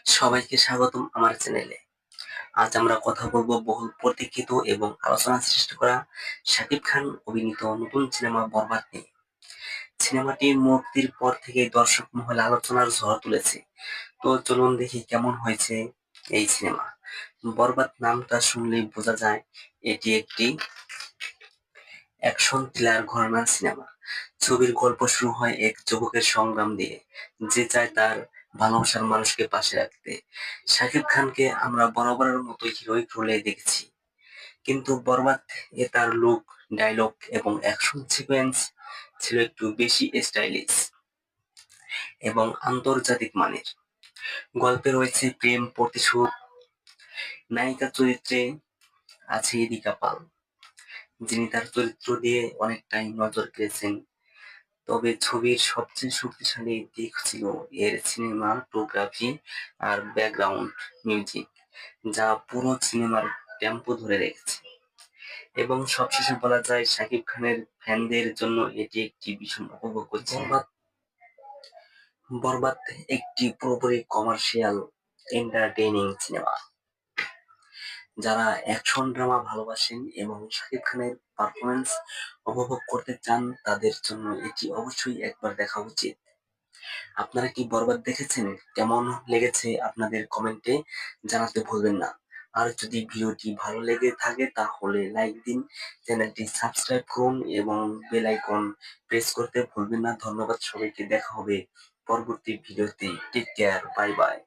সবাইকে স্বাগতম আমার চ্যানেলে। আজ আমরা কথা বলবো বহুল প্রতীক্ষিত এবং আলোচনা সৃষ্টি করা শাকিব খান অভিনীত নতুন সিনেমা বরবাদ নিয়ে। সিনেমাটি মুক্তির পর থেকে দর্শক মহলে আলোচনার ঝড় তুলেছে। তো চলুন দেখি কেমন হয়েছে এই সিনেমা। বরবাদ নামটা শুনলেই বোঝা যায় এটি একটি অ্যাকশন থ্রিলার ঘরানার সিনেমা। ছবির গল্প শুরু হয় এক যুবকের সংগ্রাম দিয়ে, যে চায় তার ভালোবাসার মানুষকে পাশে রাখতে। শাকিব খানকে আমরা বরাবরের মতো হিরোইক রোলে দেখেছি, কিন্তু বরবাদ এ তার লুক, ডায়লগ এবং অ্যাকশন সিকোয়েন্স ছিল একটু বেশি স্টাইলিশ এবং আন্তর্জাতিক মানের। গল্পে রয়েছে প্রেম, প্রতিশোধ। নায়িকা চরিত্রে আছে ইদিকা পাল, যিনি তার চরিত্র দিয়ে অনেকটাই নজর কেড়েছেন। তবে ছবির সবচেয়ে শক্তিশালী দিক ছিল এর সিনেমাটোগ্রাফি আর ব্যাকগ্রাউন্ড মিউজিক, যা পুরো সিনেমার টেম্পো ধরে রেখেছে। এবং সবশেষে বলা যায় শাকিব খানের ফ্যানদের জন্য এটি একটি ভীষণ উপভোগ্য সিনেমা। বরবাদ একটি পুরোপুরি কমার্শিয়াল এন্টারটেইনিং সিনেমা। যারা অ্যাকশন ড্রামা ভালোবাসেন এবং শাকিব খানের পারফরমেন্স উপভোগ করতে চান, তাদের জন্য এটি অবশ্যই একবার দেখা উচিত। আপনারা কি বরবাদ দেখেছেন? কেমন লেগেছে আপনাদের কমেন্টে জানাতে ভুলবেন না। আর যদি ভিডিওটি ভালো লেগে থাকে তাহলে লাইক দিন, চ্যানেলটি সাবস্ক্রাইব করুন এবং বেল আইকন প্রেস করতে ভুলবেন না। ধন্যবাদ সবাইকে, দেখা হবে পরবর্তী ভিডিওতে। Take care, bye by.